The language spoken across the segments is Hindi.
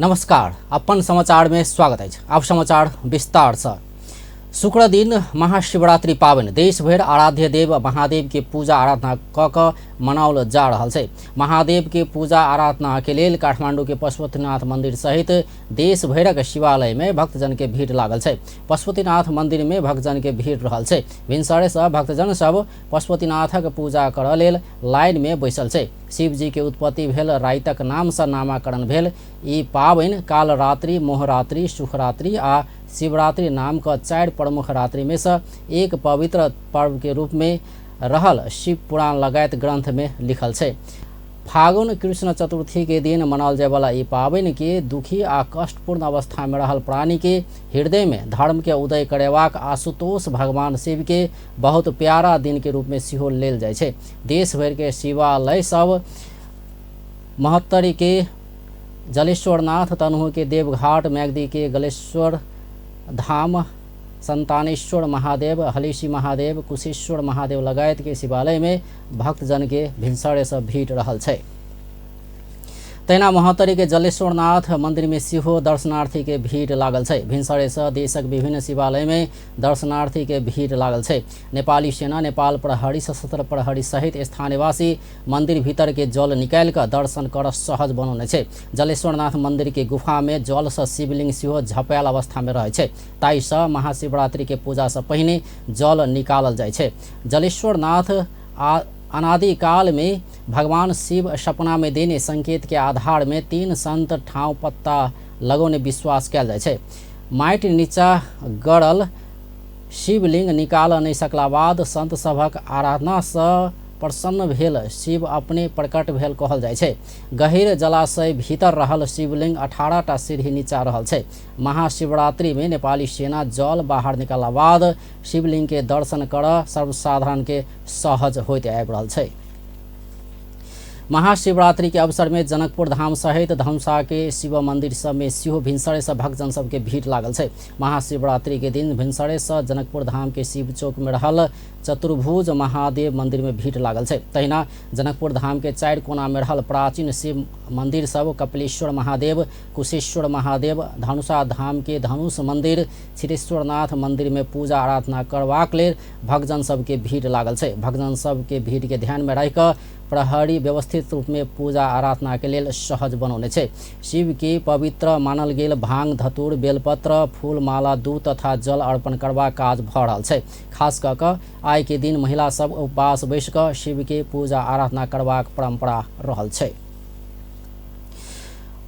नमस्कार, अपन समाचार में स्वागत है। अब समाचार विस्तार से। शुक्र दिन महाशिवरात्रि पावन देश भर आराध्य देव महादेव के पूजा आराधना क मनाओल जा रहा है। महादेव के पूजा आराधना के लिए काठमांडू के पशुपतिनाथ मंदिर सहित देश भरक शिवालय में भक्तजन के भीड़ लागल है। पशुपतिनाथ मंदिर में भक्तजन के भीड़ रहल है। भिनसरे से भक्तजन सब पशुपतिनाथक पूजा कर लेल लाइन में बैसल है। शिव जी के उत्पत्ति भेल रातिक नाम से नामाकरण भेल। ई पावन काल रात्रि, मोहरात्रि, सुखरात्रि आ शिवरात्रि नाम का 4 प्रमुख रात्रि में से एक पवित्र पर्व के रूप में रहल शिव पुराण लगायत ग्रंथ में लिखल है। फागुन कृष्ण चतुर्थी के दिन मनाल जाए वाला ई पावन के दुखी आ कष्टपूर्ण अवस्था में रहल प्राणी के हृदय में धर्म के उदय करेवाक आशुतोष भगवान शिव के बहुत प्यारा दिन के रूप में सेहो लेल जाय छै। देश भर के शिवालय सब महत्तरी के जलेश्वरनाथ, तनहु के देवघाट, मैगदी के गलेश्वर धाम, संतानेश्वर महादेव, हलीसी महादेव, कुशेश्वर महादेव लगायत के शिवालय में भक्तजन के भिनसरे से भीड़ रहल है। तहिना महत्तरी के जलेश्वरनाथ मंदिर में सेहो दर्शनार्थी के भीड़ लागल है। भिनसरे से देशक विभिन्न शिवालय में दर्शनार्थी के भीड़ लागल है। नेपाली सेना, नेपाल प्रहरी, सशस्त्र प्रहरी सहित स्थानीयवासी मंदिर भीतर के जल निकाल कर दर्शन कर सहज बनौने छै। जलेश्वरनाथ मंदिर के गुफा में जल से शिवलिंग सेहो झपायल अवस्था में रहे छै। ताई से महाशिवरात्रि के पूजा से पहिने जल निकालल जाय छै। जलेश्वरनाथ अनादिकाल में भगवान शिव सपना में देने संकेत के आधार में 3 संत ठाव पत्ता लगौने विश्वास कयल जाय छै। माटि नीचा गड़ल शिवलिंग निकाल नहीं सकला बाद संत सभक आराधना से प्रसन्न भेल शिव अपने प्रकट भेल कहल जाय छै। गहीर जलाशय भीतर रहल शिवलिंग 18टा सीढ़ी नीचा रहल छै। महाशिवरात्रि में नेपाली सेना जल बाहर निकाला बाद शिवलिंग के दर्शन कर सर्वसाधारण के सहज होइत आबि रहल छै। महाशिवरात्रि के अवसर में जनकपुर धाम सहित धनुषा के शिव मंदिर सब में सेहो भिनसरे से भक्तजन सब के भीड़ लागल है। महाशिवरात्रि के दिन भिनसरे से जनकपुर धाम के शिव चौक में रहल चतुर्भुज महादेव मंदिर में भीड़ लागल है। तहिना जनकपुर धाम के 4 कोना में रहल प्राचीन शिव मंदिर सब कपिलेश्वर महादेव, कुशेश्वर महादेव, धनुषा धाम के धनुष मंदिर, क्षीरेश्वरनाथ मंदिर में पूजा आराधना करबाक लेल भक्तजन सब के भीड़ लागल है। भक्तजन सब के भीड़ के ध्यान में रखकर प्रहरी व्यवस्थित रूप में पूजा आराधना के लिए सहज बनौने छै। शिव के पवित्र मानल गेल भांग, धतूर, बेलपत्र, फूल माला, दूध तथा जल अर्पण करबा काज भ रहल छै। खास कऽ कऽ आइ के दिन महिला सब उपवास बैस कऽ शिव के पूजा आराधना करबाक परंपरा रहल छै।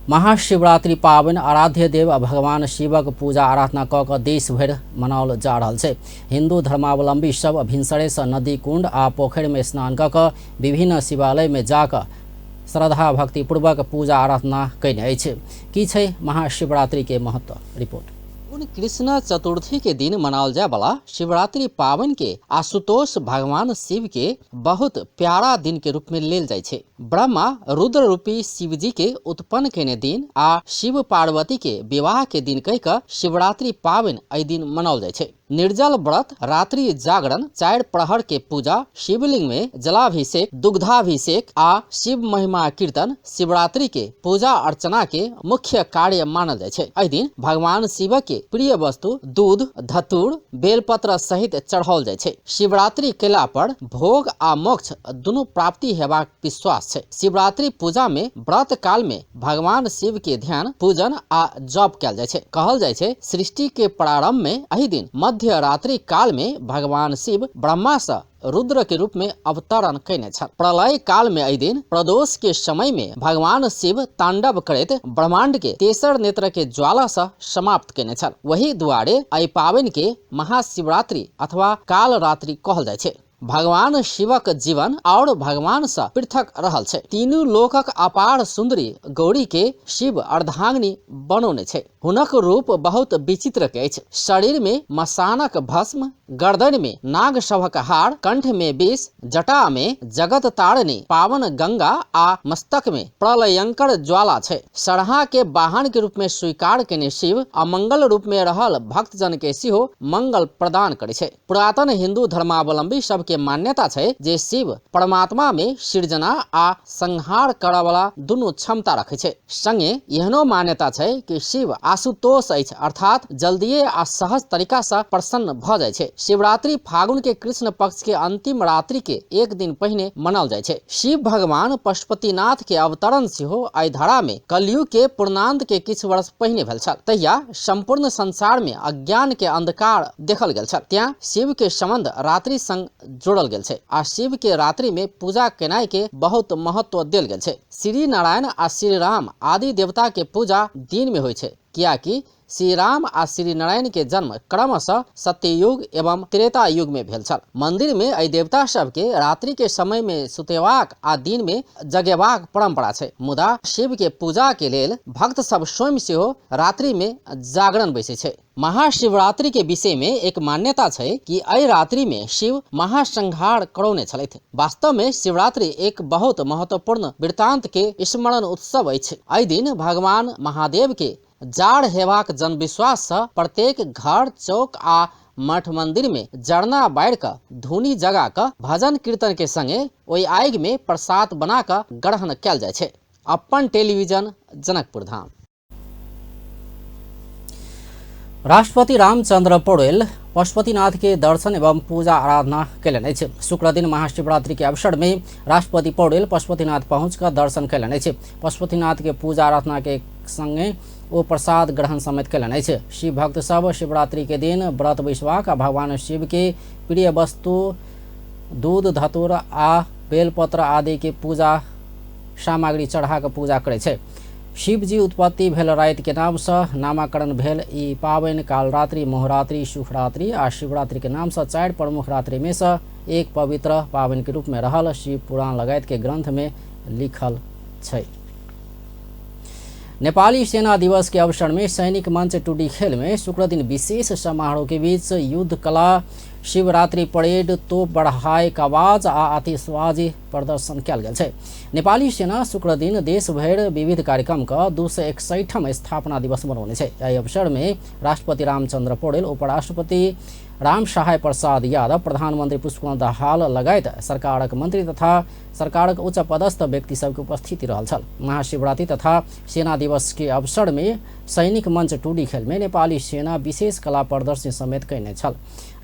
महाशिवरात्रि पावन आराध्य देव भगवान शिवक पूजा आराधना क के देश भर मनाओल जा रहल छै। हिंदू धर्मावलंबी सब भिनसरे से नदी, कुंड आ पोखर में स्नान क के विभिन्न शिवालय में जाकर श्रद्धा भक्ति पूर्वक पूजा आराधना कयने अछि। की छै महाशिवरात्रि के महत्व, रिपोर्ट। कृष्ण चतुर्थी के दिन मनाओल जाए वाला शिवरात्रि पावन के आशुतोष भगवान शिव के बहुत प्यारा दिन के रूप में लेल जाय छै। ब्रह्मा रुद्र रूपी शिव जी के उत्पन्न केने दिन आ शिव पार्वती के विवाह के दिन कह के शिवरात्रि पावन एहि दिन मनाओल जाय छै। निर्जल व्रत, रात्रि जागरण, 4 प्रहर के पूजा, शिवलिंग में जलाभिषेक, दुग्धाभिषेक आ शिव महिमा कीर्तन शिवरात्रि के पूजा अर्चना के मुख्य कार्य मानल जाय छै। एहि दिन भगवान शिव के प्रिय वस्तु दूध, धतूर, बेलपत्र सहित चढ़ाओल जाय छै। शिवरात्रि केला पर भोग आ मोक्ष दुनू प्राप्ति हेबाक विश्वास छै। शिवरात्रि पूजा में व्रत काल में भगवान शिव के ध्यान, पूजन आ जप कयल जाय छै। कहल जाय छै सृष्टि के प्रारंभ में एहि दिन मध्य रात्रि काल में भगवान शिव ब्रह्मा से रुद्र के रूप में अवतरण कैने छल। प्रलय काल में एहि दिन प्रदोष के समय में भगवान शिव तांडव करैत ब्रह्मांड के तेसर नेत्र के ज्वाला से समाप्त कैने छल। वही दुआरे एहि पावन के महाशिवरात्रि अथवा काल रात्रि कहल जाय छै। भगवान शिवक जीवन और भगवान से पृथक रहल छै। तीनू लोकक अपार सुंदरी गौरी के शिव अर्धांगिनी बनौने छै। हुनक रूप बहुत विचित्र अछि। शरीर में मसानक भस्म, गर्दन में नाग सभक हार, कंठ में विष, जटा में जगत तारिणी पावन गंगा आ मस्तक में प्रलयंकर ज्वाला छै। सरहा के वाहन के रूप में स्वीकार केने शिव अमंगल रूप में रहल भक्त जन के सेहो मंगल प्रदान करे छै। पुरातन हिंदू धर्मावलंबी सब के मान्यता छै जे शिव परमात्मा में सृजना आ संहार करय वाला दुनू क्षमता रखे छै। संगे एहनो मान्यता छै कि शिव आशुतोष अछि, अर्थात जल्दिए आ सहज तरीका से प्रसन्न भ जाय छै। शिवरात्रि फागुन के कृष्ण पक्ष के अंतिम रात्रि के एक दिन पहिने मनाओल जाय छै। शिव भगवान पशुपतिनाथ के अवतरण सेहो एहि धरा में कलयुग के पूर्णांत के किछु वर्ष पहिने भेल छल। तहिया संपूर्ण संसार में अज्ञान के अंधकार देखल गेल छल। त्या शिव के संबंध रात्रि संग जोड़ल गेल छै आ शिव के रात्रि में पूजा केनाय के बहुत महत्व देल गेल छै। श्री नारायण आ श्री राम आदि देवता के पूजा दिन में होइ छै, कियाकि श्री राम आ श्री नारायण के जन्म क्रमशः सत्ययुग एवं त्रेता युग में भेल छल। मंदिर में एहि देवता सब के रात्रि के समय में सुतेबाक आ दिन में जगेबाक परंपरा छै। मुदा शिव के पूजा के लेल भक्त सब स्वयं सेहो रात्रि में जागरण बैसे छै। महाशिवरात्रि के विषय में एक मान्यता छै कि एहि रात्रि में शिव महासंहार करौने छलथि। वास्तव में शिवरात्रि एक बहुत महत्वपूर्ण वृत्तांत के स्मरण उत्सव अछि। एहि दिन भगवान महादेव के जाड़ हेबाक जनविश्वास से प्रत्येक घर, चौक आ मठ मंदिर में जरना बाढ़ क धुनी जगा क भजन कीर्तन के संगे ओहि आगि में प्रसाद बना क ग्रहण कयल जाय छै। अपन टेलीविजन जनकपुर धाम। राष्ट्रपति रामचंद्र पौडेल पशुपतिनाथ के दर्शन एवं पूजा आराधना कयलनि अछि। शुक्र दिन महाशिवरात्रि के अवसर में राष्ट्रपति पौडेल पशुपतिनाथ पहुंचकर दर्शन कयलनि अछि। पशुपतिनाथ के पूजा आराधना के संगे ओ प्रसाद ग्रहण समेत कयलनि अछि। शिव भक्त सब शिवरात्रि के दिन व्रत बैसबाक आ भगवान शिव के प्रिय वस्तु दूध, धतूर आ बेलपत्र आदि के पूजा सामग्री चढ़ा के पूजा करे छै। शिवजी उत्पत्ति भेल राति के नाम से नामकरण भेल ई पावनि कालरात्रि, मोहरात्रि, शुभरात्रि आ शिवरात्रि के नाम से 4 प्रमुख रात्रि में से एक पवित्र पावनि के रूप में रहल शिव पुराण लगायत के ग्रंथ में लिखल छै। नेपाली सेना दिवस के अवसर में सैनिक मंच टूडी खेल में शुक्र दिन विशेष समारोह के बीच युद्ध कला, शिवरात्रि परेड, तोप बढ़ाए का आवाज आ आतिशबाजी प्रदर्शन कयल गेल छै। नेपाली सेना शुक्र दिन देश भरि विविध कार्यक्रम का 261वां स्थापना दिवस मनौने छै। एहि अवसर में राष्ट्रपति रामचंद्र पौडेल, उपराष्ट्रपति राम सहाय प्रसाद यादव, प्रधानमंत्री पुष्पकमल दाहाल लगायत सरकारक मंत्री तथा सरकारक उच्च पदस्थ व्यक्ति सबके उपस्थिति रहल छल। महाशिवरात्रि तथा सेना दिवस के अवसर में सैनिक मंच टूडी खेल में नेपाली सेना विशेष कला प्रदर्शनी समेत कयने छल।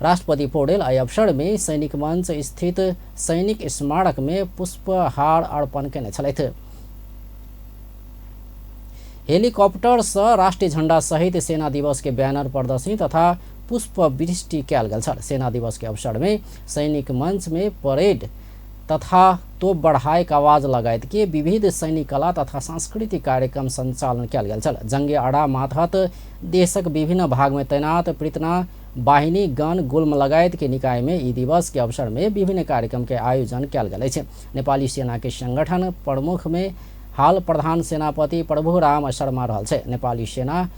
राष्ट्रपति पौडेल एहि अवसर में सैनिक मंच स्थित सैनिक स्मारक में पुष्पहार अर्पण कयने छलथि। हेलीकॉप्टर से राष्ट्रीय झंडा सहित सेना दिवस के बैनर प्रदर्शनी तथा पुष्प वृष्टि कयल गेल छल। सेना दिवस के अवसर में सैनिक मंच में परेड तथा तोप बढ़ाए का आवाज लगायत के विविध सैनिक कला तथा सांस्कृतिक कार्यक्रम संचालन कयल गेल छल। जंगे अड्डा मातहत देशक विभिन्न भाग में तैनात पृतना बाहिनी गण गुल्म लगायत के निकाय में ई दिवस के अवसर में विभिन्न कार्यक्रम के आयोजन कयल गेल अछि। नेपाली सेना के संगठन प्रमुख में हाल प्रधान सेनापति प्रभुराम शर्मा रहल छै। नेपाली सेना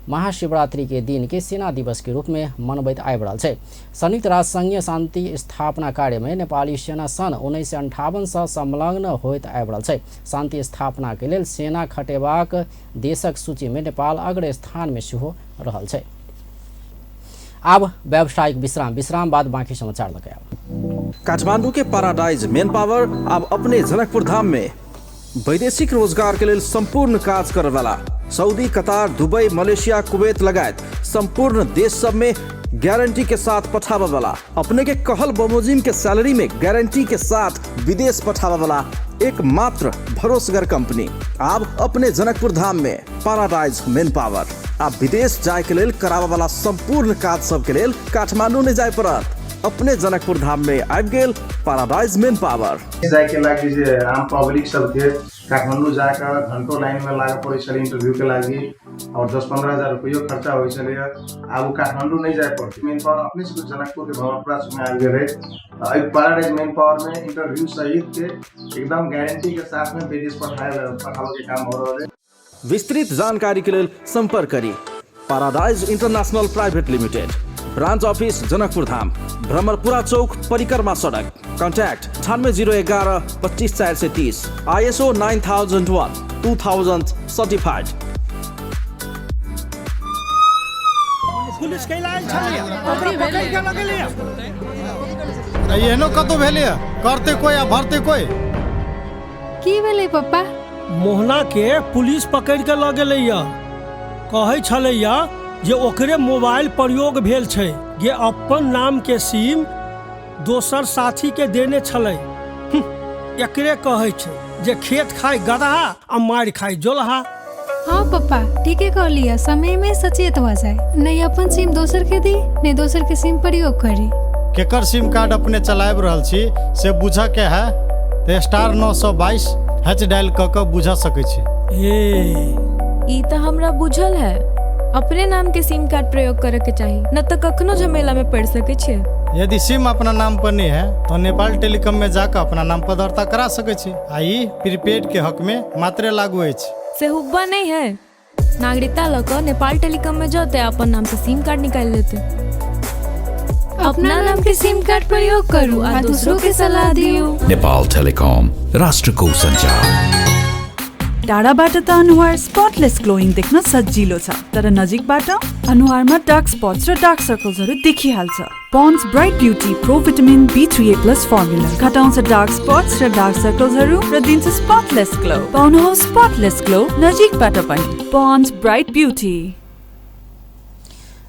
महाशिवरात्रि के दिन के सेना दिवस के रूप में मनबैत आबि रहल छै। संयुक्त राष्ट्र संघीय शांति स्थापना कार्य में नेपाली सेना सन 1958 से संलग्न होइत आबि रहल छै। शांति स्थापना के लेल सेना खटेबाक देशक सूची में नेपाल अग्र स्थान में सेहो रहल छै। अब व्यावसायिक विश्राम बाद बाकी समाचार लगे। काठमांडू के पैराडाइज मेन पावर अब अपने जनकपुर धाम में वैदेशिक रोजगार के लिए संपूर्ण काज करे वाला सऊदी, कतार, दुबई, मलेशिया, कुवैत लगायत संपूर्ण देश सब में गारंटी के साथ पठावा वाला, अपने के कहल बमोजिम के सैलरी में गारंटी के साथ विदेश पठावा वाला एकमात्र भरोसेगर कंपनी अब अपने जनकपुर धाम में पैराडाइज मेन पावर। आप विदेश जाए के लेल करावा वाला संपूर्ण काज सब के लेल काठमांडू में जाए पड़त। अपने जनकपुर धाम में आबि गेल पैराडाइज मेन पावर। जाए के लागि जे आम पब्लिक सब के काठमांडू जाकर घंटों लाइन में लागे पड़े छले इंटरव्यू के लागि और 10-15 हजार रुपया खर्चा होय छले। अब काठमांडू नहीं जाए पड़ते। मेन पावर अपने से जनकपुर के भवनपुरा में आबि गेल है। पैराडाइज मेन पावर में इंटरव्यू सहित के एकदम गारंटी के साथ में विदेश पठावे के काम हो रहा है। विस्तृत जानकारी के लिए संपर्क करी paradise international private limited, branch office Janakpur Dham, Bhramarpura चौक, परिक्रमा सड़क। कॉन्टैक्ट 9801 25430। ISO 9001 2000 certified. पुलिस के लायल छलिए ओकरा पकड़ के लगलिए एहनो कतौ भेलै करते कोई आ भरते कोई की भेलै पप्पा? मोहना के पुलिस पकड़ के ल गेलैया, कहै छलैया जे ओकरे मोबाइल प्रयोग भेल छै, जे अपन नाम के सिम दोसर साथी के देने छलै। एकरे कहै छै जे खेत खाय गदहा आ मार खाय जोलहा। हाँ पप्पा ठीके कहलिए, समय में सचेत हो जाए, नहीं अपन सिम दोसर के दी, नहीं दोसर के सिम प्रयोग करी। केकर सिम कार्ड अपने चलाब रहल छी से बुझ के है तो *922 हैच डायल क बुझ सकै छी। ई तो हमरा बुझल है, अपने नाम के सिम कार्ड प्रयोग करे के चाहिए, न तो कखनो झमेला में पड़ सके छे। यदि सिम अपना नाम पर नहीं है तो नेपाल टेलीकॉम में जाकर अपना नाम पर दर्ता करा सकै छी। आई प्रीपेड के हक में मात्रे लागू है। से हुब्बा नहीं है, नागरिकता लकर नेपाल टेलीकॉम में जाते अपन नाम से सिम कार्ड निकाल लेते। अपना नाम के सिम कार्ड प्रयोग करू आ दूसरों के सलाह दियो। नेपाल टेलिकम, राष्ट्रको सञ्चार। टाढाबाट त अनुहार स्पटलेस ग्लोइङ देख्न सजिलो छ, तर नजिकबाट अनुहारमा डार्क स्पट्स र डार्क सर्कल्सहरू देखिहाल्छ। Pond's bright beauty pro vitamin B3A+ formula घटाउँछ डार्क स्पट्स र डार्क सर्कल्सहरू र दिन्छ स्पटलेस ग्लो। पाउनुहोस् स्पटलेस ग्लो नजिकबाट पनि। Pond's bright beauty.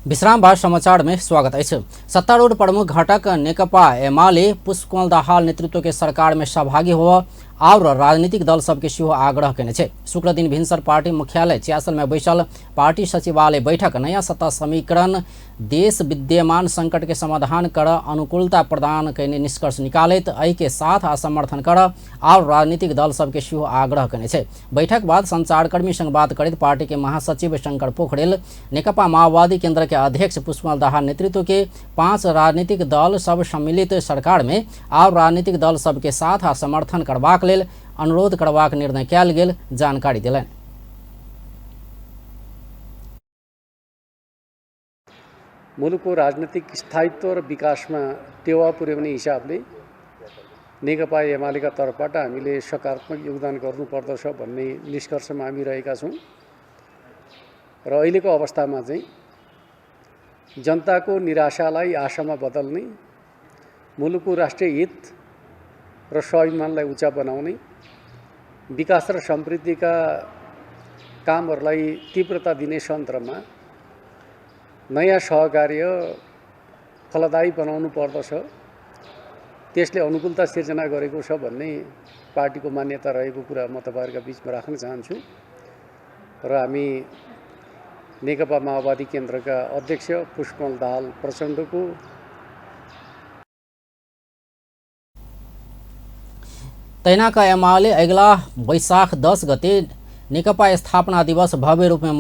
विश्राम बाद समाचार में स्वागत है। सत्तारूढ़ प्रमुख घटक नेकपा एमाले पुष्पकमल दाहाल नेतृत्व के सरकार में सहभागी हुआ और राजनीतिक दल सबके सेहो आग्रह केने छे। शुक्र दिन भिनसर पार्टी मुख्यालय च्यासल में बैसल पार्टी सचिवालय बैठक नया सत्ता समीकरण देश विद्यमान संकट के समाधान कर अनुकूलता प्रदान करने निष्कर्ष निकालैत एहि के साथ असमर्थन कर और राजनीतिक दल सबके सेहो आग्रह केने छे। बैठक बाद संचारकर्मी संग बात करैत पार्टी के महासचिव शंकर पोखरेल नेकपा माओवादी केंद्र के अध्यक्ष पुष्पकमल दाहाल नेतृत्व के 5 राजनीतिक दल सब सम्मिलित सरकार में और राजनीतिक दल सबके साथ समर्थन करबाक लेल अनुरोध करबाक निर्णय कयल गेल जानकारी देलनि। मुलुकको राजनीतिक स्थायित्व र विकासमा टेवा पुर्याउने हिसाबले नेकपा एमालेका तर्फबाट हामीले सकारात्मक योगदान गर्नुपर्दछ भन्ने निष्कर्षमा हामी रहेका छौँ र अहिलेको अवस्थामा चाहिँ जनताको निराशालाई आशामा बदल्ने, मुलुकको राष्ट्रिय हित र स्वाभिमानलाई उच्च बनाउने, विकास र समृद्धिका कामहरूलाई तीव्रता दिने सन्दर्भमा नयाँ सहकार्य फलदायी बनाउनु पर्दछ, त्यसले अनुकूलता सिर्जना गरेको छ भन्ने पार्टीको मान्यता रहेको कुरा म तपाईहरुका बीचमा राख्न चाहन्छु र हामी नेकपा माओवादी केन्द्रका अध्यक्ष पुष्पकमल दाहाल प्रचण्डको तैनाका एमाले अगला वैशाख 10 गते नेकपा स्थापना दिवस भव्य रूप में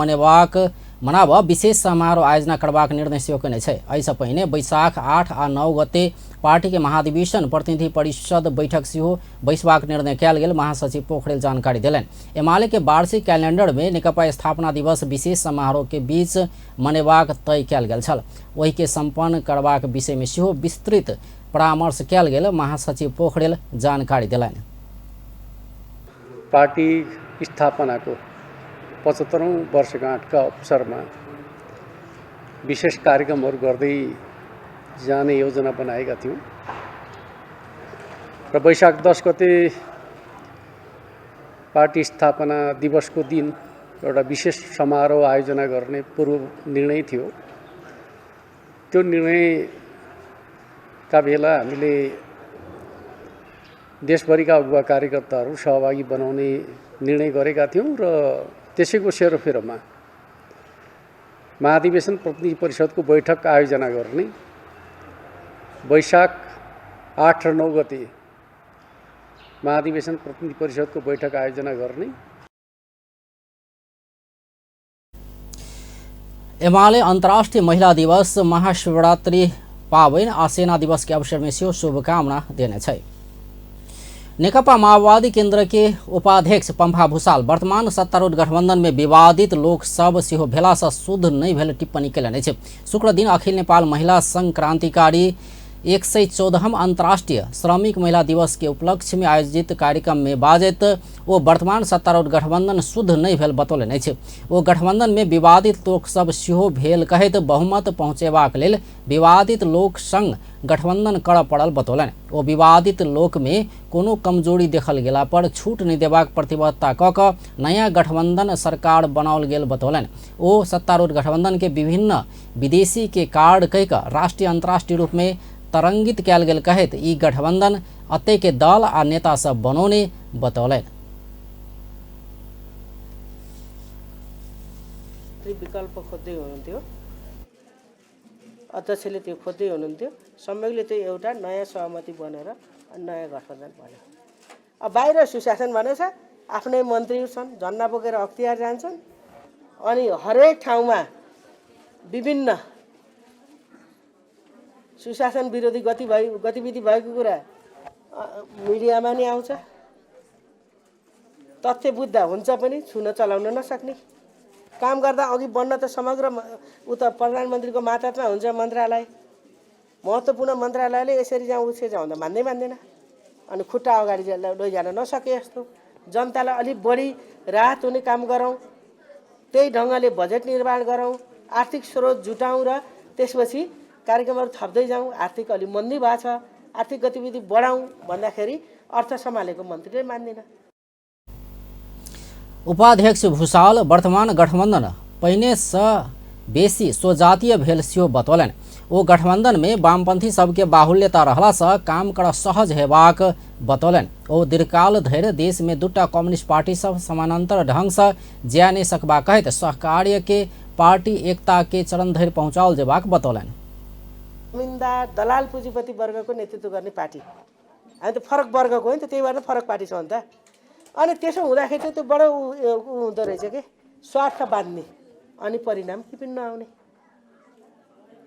मनाव विशेष समारोह आयोजना करबाक निर्णय सेहो केने छै। एहिसँ पहिने वैशाख 8 आ 9 गते पार्टी के महाधिवेशन प्रतिनिधि परिषद बैठक सेहो बैसबाक निर्णय कयल गेल महासचिव पोखरेल जानकारी देलनि। एमाले के वार्षिक कैलेंडर में नेकपा स्थापना दिवस विशेष समारोह के बीच मनेबाक तय कयल गेल छल। ओहि के सम्पन्न करबाक विषय में सेहो विस्तृत परामर्श कयल गेल महासचिव पोखरेल जानकारी देलनि। पार्टी स्थापनाको 75औं वर्षगाँठका अवसरमा विशेष कार्यक्रमहरू गर्दै जाने योजना बनाएका थियौँ र वैशाख 10 गते पार्टी स्थापना दिवसको दिन एउटा विशेष समारोह आयोजना गर्ने पूर्व निर्णय थियो। त्यो निर्णयका बेला हामीले देशभरिका अगुवा कार्यकर्ताहरू सहभागी बनाउने निर्णय गरेका थियौँ र त्यसैको सेरोफेरोमा महाधिवेशन प्रतिनिधि परिषदको बैठक आयोजना गर्ने, वैशाख 8 र 9 गते महाधिवेशन प्रतिनिधि परिषदको बैठक आयोजना गर्ने। एमाले अंतर्राष्ट्रीय महिला दिवस, महाशिवरात्रि पावन आ सेना दिवस के अवसर में सेहो शुभकामना देने छै। नेकपा माओवादी केन्द्र के उपाध्यक्ष पम्फा भूषाल वर्तमान सत्तारूढ़ गठबंधन में विवादित लोक सब सेहो भेला से शुद्ध नहीं भेल टिप्पणी कयलनि अछि। शुक्र दिन अखिल नेपाल महिला संघ क्रांतिकारी 114 अंतर्राष्ट्रीय श्रमिक महिला दिवस के उपलक्ष्य में आयोजित कार्यक्रम में बाजैत वो वर्तमान सत्तारूढ़ गठबंधन शुद्ध नहीं भेल बतौलनि अछि। वो गठबंधन में विवादित लोक सब सेहो भेल कहैत बहुमत पहुँचेबाक लेल विवादित लोक संग गठबंधन करऽ पड़ल बतौलनि। ओ विवादित लोक में कोनो कमजोरी देखल गेला पर छूट नहीं देबाक प्रतिबद्धता कऽ कऽ नया गठबंधन सरकार बनाओल गेल बतौलनि। ओ सत्तारूढ़ गठबंधन के विभिन्न विदेशी के कार्ड कहि कऽ राष्ट्रीय अंतर्राष्ट्रीय रूप में तरंगित कयल गेल कहैत ई गठबंधन अतै के दल आ नेता सब बनौने बतौलनि। विकल्प खोज्दै हुनुहुन्थ्यो, अध्यक्षले त्यो खोज्दै हुनुहुन्थ्यो, संयोगले त्यो एउटा नयाँ सहमति बनेर नयाँ गठबन्धन बन्यो। अब बाहिर सुशासन भनेछ, आफ्नै मन्त्रीहरू छन्, झन्डा बोकेर अख्तियार जान्छन्, अनि हरेक ठाउँमा विभिन्न सुशासन विरोधी गतिविधि भएको कुरा मिडियामा नि आउँछ। तथ्य बुझ्दा हुन्छ पनि छुन चलाउन नसक्ने काम गर्दा अघि बढ्न त समग्र उता प्रधानमन्त्रीको मातहतमा हुन्छ मन्त्रालय, महत्त्वपूर्ण मन्त्रालयले यसरी जाउँ उसरी जाउँ त मान्दैन। अनि खुट्टा अगाडि लैजान नसके जस्तो जनतालाई अलिक बढी राहत हुने काम गरौँ, त्यही ढङ्गले बजेट निर्माण गरौँ, आर्थिक स्रोत जुटाउँ र त्यसपछि कार्यक्रमहरू थप्दै जाउँ। आर्थिक अलि मन्दी भएको छ, आर्थिक गतिविधि बढाउँ भन्दाखेरि अर्थ सम्हालेको मन्त्रीले मान्दैन। उपाध्यक्ष भूषाल वर्तमान गठबंधन पहिने से बेसी स्वजातीय भेल सेहो बतौलनि। ओ गठबंधन में वामपंथी सबके बाहुल्यता रहला से काम कर सहज हेबाक बतौलनि। ओ दीर्घकाल धरि देश में दूटा कम्युनिस्ट पार्टी सब समानांतर ढंग से जा नहीं सकबा कहैत सहकार्य के पार्टी एकता के चरण धरि पहुँचाओल जेबाक बतौलनि। जमिनदार दलाल पुँजीपति वर्गको नेतृत्व गर्ने पार्टी, हामी त फरक वर्गको हो नि त, त्यही भएर फरक पार्टी छ नि त। अनि त्यसो हुँदाखेरि चाहिँ त्यो बडो हुँदो रहेछ कि स्वार्थ बाँध्ने, अनि परिणाम विभिन्न आउने।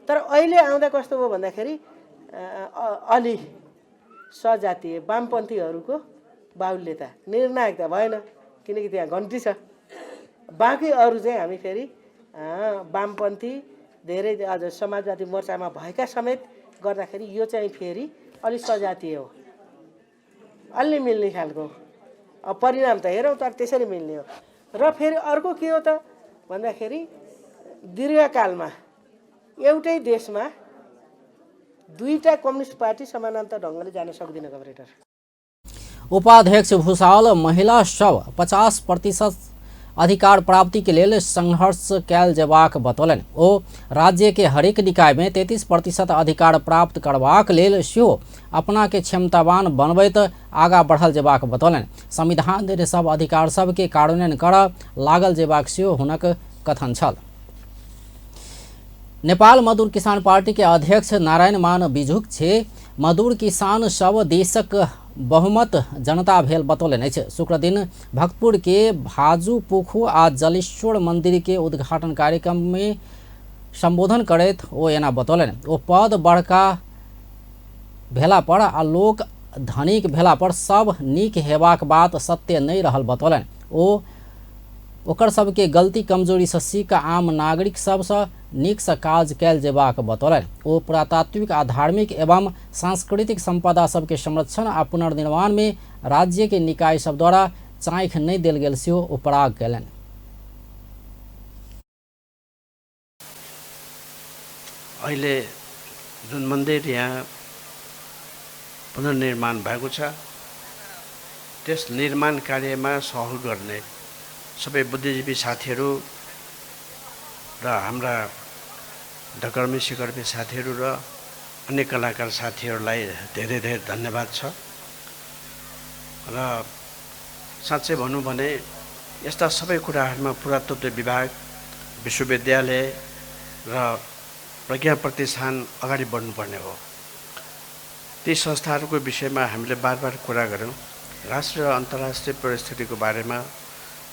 तर अहिले आउँदा कस्तो भयो भन्दाखेरि अलि सजातीय वामपन्थीहरूको बाहुल्यता निर्णायकता भएन, किनकि त्यहाँ घन्टी छ। बाँकी अरू चाहिँ हामी फेरि वामपन्थी धेरै अझ समाजवादी मोर्चामा भएका समेत गर्दाखेरि यो चाहिँ फेरि अलि सजातीय हो, अलि मिल्ने खालको। अब परिणाम त हेरौँ तर त्यसरी मिल्ने हो। र फेरि अर्को के हो त भन्दाखेरि दीर्घकालमा एउटै देशमा दुईटा कम्युनिस्ट पार्टी समानान्तर ढङ्गले जान सक्दिन कम्रेटर। उपाध्यक्ष भूषाल महिला सब 50% अधिकार प्राप्ति के लिए संघर्ष कयल जेबाक बतौलनि। ओ राज्य के हरेक निकाय में 33% अधिकार प्राप्त करबाक लेल सेहो अपना के क्षमतावान बनबैत आगा बढ़ल जेबाक बतौलनि। संविधान देने सब अधिकार सब के कार्यान्वयन करऽ लागल जेबाक सेहो हुनक कथन छल। नेपाल मजदूर किसान पार्टी के अध्यक्ष नारायण मान बिजुक छे मजदूर किसान सब देशक बहुमत जनता भेल बतौलनि अछि। शुक्र दिन भक्तपुर के भाजू पोखू आ जलेश्वर मंदिर के उद्घाटन कार्यक्रम में संबोधन करैत ओ एना बतौलनि। ओ पद बड़का भेला पर आ लोक धनिक भेला पर सब नीक हेबाक बात सत्य नहीं रहल बतौलनि। ओ ओकर सबके गलती कमजोरी से सीख आम नागरिक सबसे नीक से काज कयल जेबाक बतौलनि। ओ पुरातात्विक आ धार्मिक एवं सांस्कृतिक संपदा सबके संरक्षण आ पुनर्निर्माण में राज्य के निकाय सब द्वारा चाँख नहीं देल गेल सेहो उपराग कयलनि। अहिले जुन मन्दिर यहाँ पुनर्निर्माण भएको छ त्यस निर्माण कार्यमा सहयोग गर्ने सबै बुद्धिजीवी साथीहरू र हाम्रा ढकर्मी सिकर्मी साथीहरू र अन्य कलाकार साथीहरूलाई धेरै धेरै धन्यवाद छ। र साँच्चै भनौँ भने यस्ता सबै कुराहरूमा पुरातत्व विभाग, विश्वविद्यालय र प्रज्ञा प्रतिष्ठान अगाडि बढ्नुपर्ने हो। ती संस्थाहरूको विषयमा हामीले बार बार कुरा गऱ्यौँ। राष्ट्रिय र अन्तर्राष्ट्रिय परिस्थितिको बारेमा,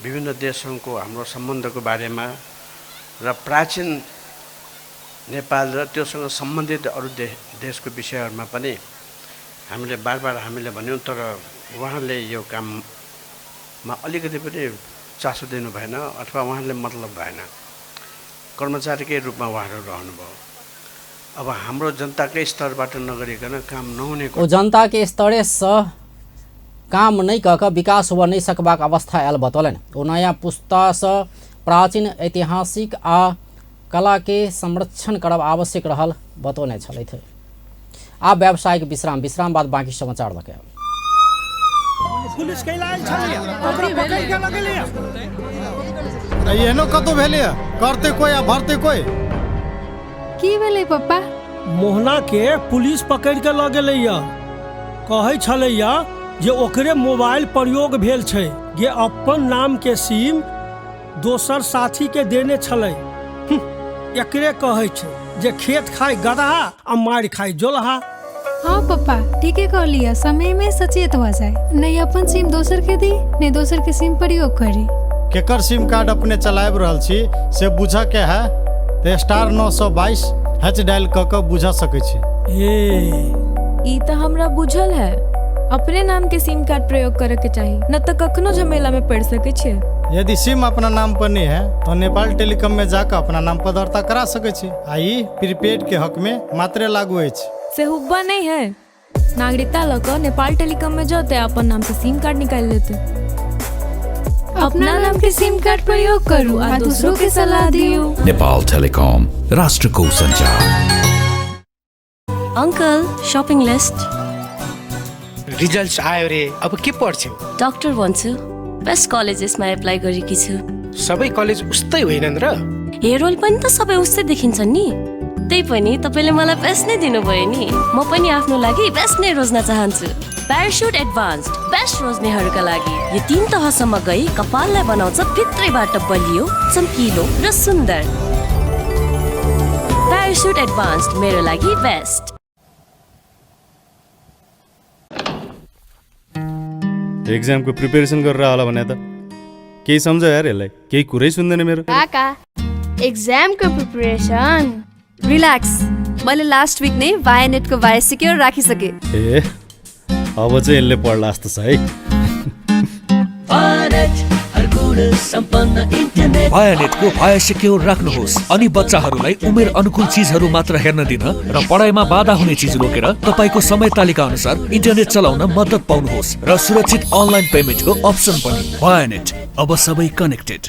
विभिन्न देशहरूको हाम्रो सम्बन्धको बारेमा र प्राचीन नेपाल र त्योसँग सम्बन्धित अरू देशको विषयहरूमा पनि हामीले बार हामीले भन्यौँ, तर उहाँले यो काममा अलिकति पनि चासो दिनु भएन अथवा उहाँले मतलब भएन। कर्मचारीकै रूपमा उहाँहरू रहनुभयो। अब हाम्रो जनताकै स्तरबाट नगरिकन काम नहुने ओ जनता के स्तरे स काम नहीं कह विकास हुआ नहीं सकबाक अवस्था आयल बतौलन। ओ नया पुस्ता स प्राचीन ऐतिहासिक आ कला के संरक्षण करब आवश्यक रहल बतौने छलै थे। आप व्यावसायिक विश्राम बाद बाकी समाचार देखे। पुलिस के लायल छलिए ओकरा पकड़ के लगलिए एहनो कतौ भेलै करते कोई आ भरते कोई की भेलै पप्पा? मोहना के पुलिस पकड़ के लऽ गेलैया। कहै छलैया जे ओकरे मोबाइल प्रयोग भेल छै, जे अपन नाम के सिम दोसर साथी के देने छलै। एकरे कहै छै जे खेत खाय गदहा आ मार खाय जोलहा। हाँ पप्पा ठीके कह लिया, समय में सचेत हो जाए, नहीं अपन सिम दोसर के दी नहीं दोसर के सिम प्रयोग करी। केकर सिम कार्ड अपने चलाब रहल छी से बुझ के है तो *922# डायल क के बुझ सकै छी। ई तो हमरा बुझल है, अपने नाम के सिम कार्ड प्रयोग करे के चाहिए, न तो कखनो झमेला में पड़ सके छे। यदि सिम अपना नाम पर नहीं है तो नेपाल टेलीकॉम में जाकर अपना नाम पर दर्ता करा सकै छी। आ ई प्रीपेड के हक में मात्रे लागू अछि। से हुब्बा नहीं है, नागरिकता लगा नेपाल टेलीकॉम में जाते अपन नाम से सिम कार्ड निकाल लेते। अपना नाम के सिम कार्ड प्रयोग करूँ और दूसरों के सलाह दियो। नेपाल टेलिकॉम राष्ट्रको संचार। अंकल शॉपिंग लिस्ट रिजल्ट्स आयो रे, अब के पढ्छौ? डॉक्टर भन्छु, बेस्ट कलेजेसमा एप्लाई गरेकी छु। सबै कलेज उस्तै होइनन् र? हेरोल पनि त सबै उस्तै देखिन्छन् नि। त्यही पनि तपाईले मलाई बेस्ट नै दिनुभयो नि, म पनि आफ्नो लागि बेस्ट नै रोज्न चाहन्छु। प्याराशुट एडभान्स्ड बेस्ट रोज्नेहरूका लागि यो 3 तहसम्म गई कपाललाई बनाउँछ भित्रैबाट बलियो, चम्किलो र सुन्दर। प्याराशुट एडभान्स्ड मेरो लागि बेस्ट। एक्जाम को प्रिपरेसन गरेर होला भने त केही सम्झ यार, यसलाई केही कुरै सुन्दैन मेरो। काका एक्जाम को प्रिपरेसन रिल्याक्स, मैले लास्ट विक नै वायनेट को वाय सिक्योर राखिसके। ए अब चाहिँ यसले पढ्ला जस्तो छ है। वायनेटको वाय सिक्योर राख्नुहोस् अनि बच्चाहरूलाई उमेर अनुकूल चीजहरू मात्र हेर्न दिन र पढाइमा बाधा हुने चीज रोकेर तपाईको समय तालिका अनुसार इन्टरनेट चलाउन मद्दत पाउनुहोस् र सुरक्षित अनलाइन पेमेन्टको अप्सन पनि। वायनेट, अब सबै कनेक्टेड।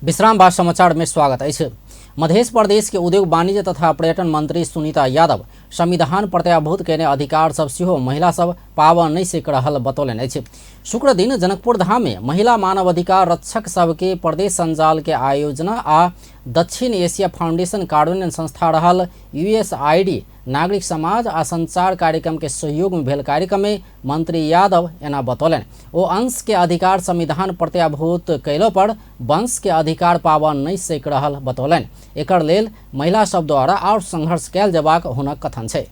विश्राम बाद समाचार में स्वागत है। मध्य प्रदेश के उद्योग वाणिज्य तथा पर्यटन मंत्री सुनीता यादव संविधान प्रत्याभूत केने अधिकार सब सेहो महिला सब पावा नहीं सक रहल बतौलन अछि। शुक्र दिन जनकपुर धाम में महिला मानवाधिकार रक्षक सबके प्रदेश संजाल के आयोजना आ दक्षिण एशिया फाउंडेशन कार्यान्वयन संस्था रहल USAID नागरिक समाज आ संचार कार्यक्रम के सहयोग में भेल कार्यक्रम में मंत्री यादव एना बतौलन। ओ अंश के अधिकार संविधान प्रत्याभूत कैलो पर वंश के अधिकार पावा नहीं सक रहल बतौलन। एकर लेल महिला सब द्वारा और संघर्ष कैल जबाक हुनक कथन छै।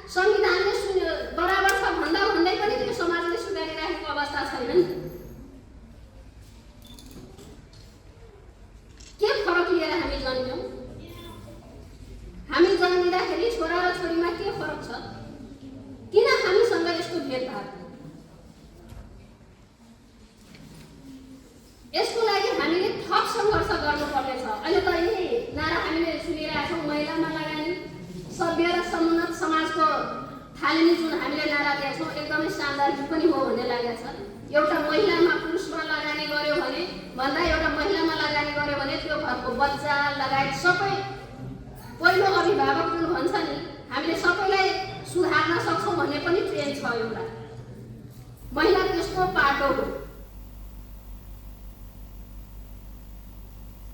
संविधानले बराबर छ भन्दा भन्दै पनि त्यो समाजले सुधारिरहेको अवस्था छैन। के फरक लिएर हामी जन्म्यौँ? हामी जन्मिँदाखेरि छोरा र छोरीमा के फरक छ? किन हामीसँग यस्तो भेदभाव? यसको लागि हामीले थप सङ्घर्ष गर्नुपर्नेछ। अहिले त यही नारा हामीले सुनिरहेका छौँ, महिलामा लगानी, सभ्य र समुन्नत समाजको थालनी जुन हामीले नारा दिएका छौँ एकदमै शानदार पनि हो भन्ने लागेको छ। एउटा महिलामा पुरुषमा लगानी गर्यो भने भन्दा एउटा महिलामा लगानी गर्यो भने त्यो घरको बच्चा लगायत सबै पहिलो अभिभावक जुन भन्छ नि हामीले सबैलाई सुधार्न सक्छौँ भन्ने पनि ट्रेन छ। एउटा महिला त्यसको पाटो हो।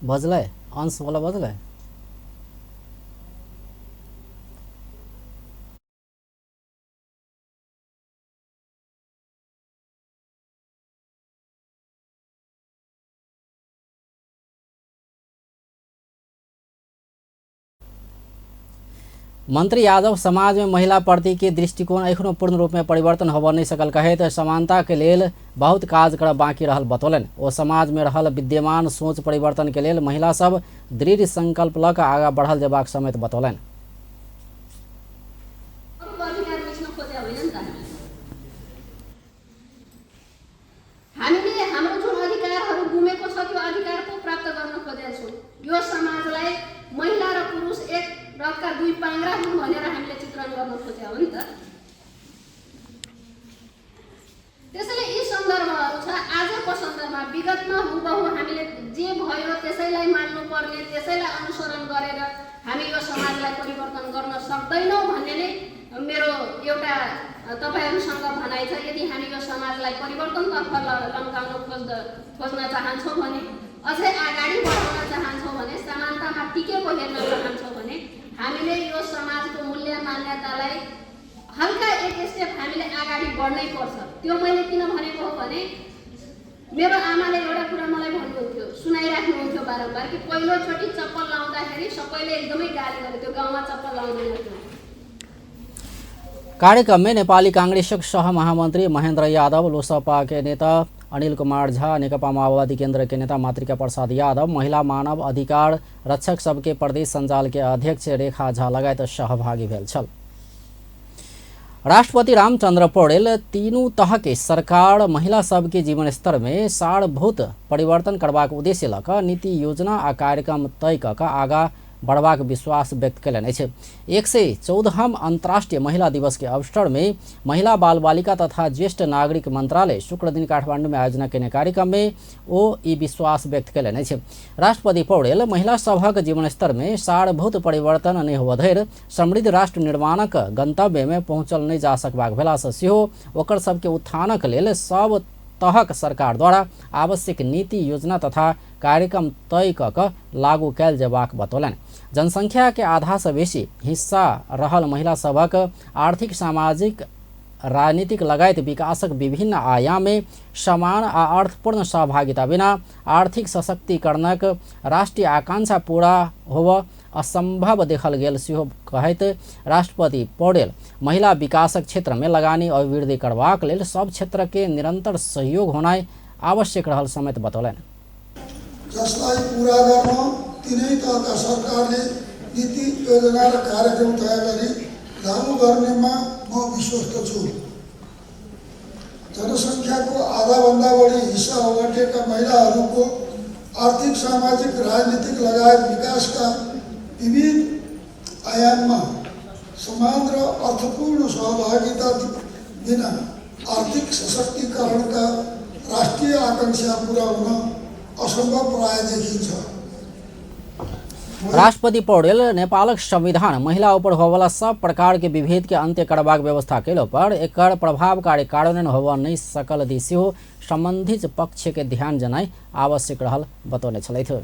बजलै अंश वाला बजलै। मंत्री यादव समाज में महिला प्रति के दृष्टिकोण एखनो पूर्ण रूप में परिवर्तन होबऽ नहीं सकल कहे तो समानता के लेल बहुत काज कर बाकी रहल बतौलन। ओ समाज में रहल विद्यमान सोच परिवर्तन के लेल महिला सब दृढ़ संकल्प लऽ कऽ आगाँ बढ़ल जेबाक समेत बतौलन। हामीले हाम्रो जुन अधिकारहरू गुमेको छ त्यो अधिकार को प्राप्त गर्न खोजेका छौँ। यो समाजलाई महिला र पुरुष एक रथका दुई पाङ्ग्रा हुन् भनेर हामीले चित्रण गर्न खोजेका हो नि त। त्यसैले यी सन्दर्भहरू छ। आजको सन्दर्भमा विगतमा हुबहु हामीले जे भयो त्यसैलाई मान्नुपर्ने, त्यसैलाई अनुसरण गरेर हामी यो समाजलाई परिवर्तन गर्न सक्दैनौँ भन्ने नै मेरो एउटा तपाईहरुसँग भनाइ छ। यदि हामी यो समाजलाई परिवर्तनतर्फ लम्काउन खोज्न चाहन्छौँ भने, अझै अगाडि बढाउन चाहन्छौँ भने, समानतामा टिकेको हेर्न चाहन्छौँ भने हामीले यो समाजको मूल्य मान्यतालाई हल्का एक स्टेप हामीले अगाडि बढ्नै पर्छ। त्यो मैले किन भनेको हो भने मेरो आमाले एउटा कुरा मलाई भन्नुहुन्थ्यो, सुनाइराख्नुहुन्थ्यो बारम्बार कि पहिलोचोटि चप्पल लाउँदाखेरि सबैले एकदमै गाली गरे, त्यो गाउँमा चप्पल लाउँदैन थियो। कार्यक्रम में नेपाली कांग्रेसक सह महामंत्री महेंद्र यादव, लोसपा के नेता अनिल कुमार झा, नेकपा माओवादी केंद्र के नेता मातृका प्रसाद यादव, महिला मानव अधिकार रक्षक सबके प्रदेश संजाल के अध्यक्ष रेखा झा लगायत सहभागी भेल छल। राष्ट्रपति रामचंद्र पौडेल तीनू तह के सरकार महिला सबके जीवन स्तर में सारभूत परिवर्तन करबाक उद्देश्य लऽ कऽ नीति योजना आ कार्यक्रम तय कऽ कऽ आगाँ बढ़बाक विश्वास व्यक्त कयलनि अछि। 114 अंतर्राष्ट्रीय महिला दिवस के अवसर में महिला बाल बालिका तथा ज्येष्ठ नागरिक मंत्रालय शुक्र दिन काठमांडू में आयोजना केने कार्यक्रम में ओ ई विश्वास व्यक्त कयलनि अछि। राष्ट्रपति पौडेल महिला सभक जीवन स्तर में सारभूत परिवर्तन नहि होबऽ धरि समृद्ध राष्ट्र निर्माणक गंतव्य में पहुँचल नहि जा सकबाक भेलासँ सेहो ओकर सबके उत्थानक लेल सब तहक सरकार द्वारा आवश्यक नीति योजना तथा कार्यक्रम तय कऽ कऽ लागू कयल जेबाक बतौलनि। जनसंख्या के आधा से बेसी हिस्सा रहल महिला सबक आर्थिक, सामाजिक, राजनीतिक लगायत विकासक विभिन्न आयाम में समान आ अर्थपूर्ण सहभागिता बिना आर्थिक सशक्तिकरणक राष्ट्रीय आकांक्षा पूरा होबऽ असंभव देखल गेल सेहो कहैत राष्ट्रपति पौडेल महिला विकासक क्षेत्र में लगानी और वृद्धि करबाक लेल सब क्षेत्र के निरंतर सहयोग होनाइ आवश्यक रहल समेत बतौलनि। जसलाई पूरा गर्न तीनै तहका सरकारले नीति योजना र कार्यक्रम तयार गरी लागू गर्नेमा म विश्वस्त छु। जनसंख्याको आधाभन्दा बढी हिस्सा ओगटेका महिलाहरूको आर्थिक, सामाजिक, राजनीतिक लगायत विकासका विविध आयाममा समान र अर्थपूर्ण सहभागिता बिना आर्थिक सशक्तिकरणका राष्ट्रिय आकांक्षा पूरा हुन असंभव प्राय देखिन्छ। राष्ट्रपति पौडेल नेपालक संविधान महिला ऊपर होबला सब प्रकार के विभेद के अंत्य करबाक व्यवस्था केलो पर एकर प्रभावकारी कार्यान्वयन होबऽ नहि सकल दिस सेहो संबंधित पक्ष के ध्यान जनाइ आवश्यक रहल बतौने छलथि।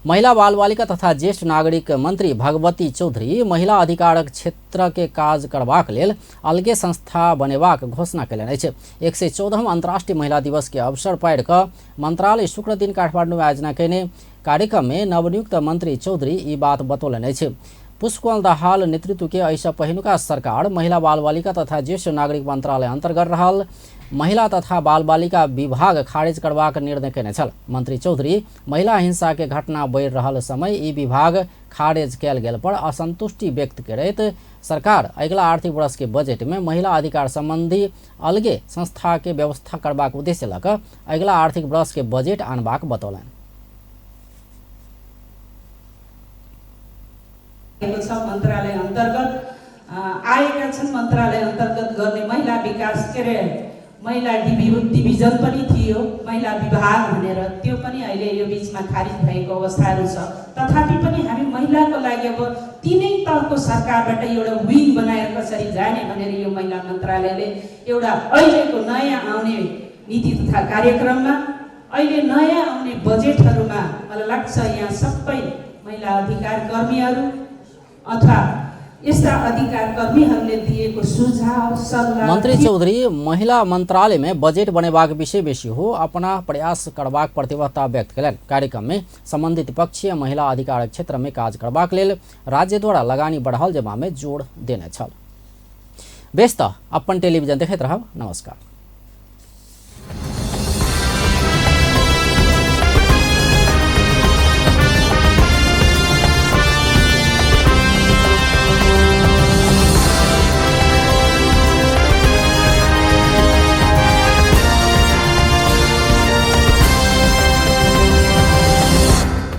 महिला बाल बालिका तथा ज्येष्ठ नागरिक मंत्री भगवती चौधरी महिला अधिकारक क्षेत्र के काज करबाक लेल अलगे संस्था बनेबाक घोषणा कयलनि अछि। 114 अंतर्राष्ट्रीय महिला दिवस के अवसर पारि कऽ मंत्रालय शुक्र दिन काठमांडू में आयोजना केने कार्यक्रम में नवनियुक्त मंत्री चौधरी ई बात बतौलनि अछि। पुष्पकमल दाहाल नेतृत्व के ऐसा पहिनुका सरकार महिला बाल बालिका तथा ज्येष्ठ नागरिक मंत्रालय अंतर्गत रहल महिला तथा बाल बालिका विभाग खारिज करबाक निर्णय केने छल। मंत्री चौधरी महिला हिंसा के घटना बढ़ि रहल समय ई विभाग खारिज कयल गेल पर असंतुष्टि व्यक्त करैत सरकार अगिला आर्थिक वर्ष के बजट में महिला अधिकार संबंधी अलगे संस्था के व्यवस्था करबाक उद्देश्य लऽ कऽ अगिला आर्थिक वर्ष के बजट आनबाक बतौलनि। मन्त्रालय अन्तर्गत आएका छन्। मन्त्रालय अन्तर्गत गर्ने महिला विकास के रे महिला डिभिजन पनि थियो, महिला विभाग भनेर, त्यो पनि अहिले यो बीचमा खारिज भएको अवस्थाहरू छ। तथापि पनि हामी महिलाको लागि अब तीनै तहको सरकारबाट एउटा विङ बनाएर कसरी जाने भनेर यो महिला मन्त्रालयले एउटा अहिलेको नयाँ आउने नीति तथा कार्यक्रममा, अहिले नयाँ आउने बजेटहरूमा मलाई लाग्छ यहाँ सबै महिला अधिकार कर्मीहरू अथवा यस्ता अधिकार कर्मीहरूले दिएको सुझाव सल्लाह मंत्री चौधरी महिला मंत्रालय में बजेट बनेबाक विषय बेसी हो अपना प्रयास करबाक प्रतिबद्धता व्यक्त कयलनि। कार्यक्रम में संबंधित पक्षीय महिला अधिकार क्षेत्र में काज करबाक लेल राज्य द्वारा लगानी बढ़ाओल जेबा में जोड़ देने छल। बेस त अपन टेलिभिजन देखैत रहब। नमस्कार।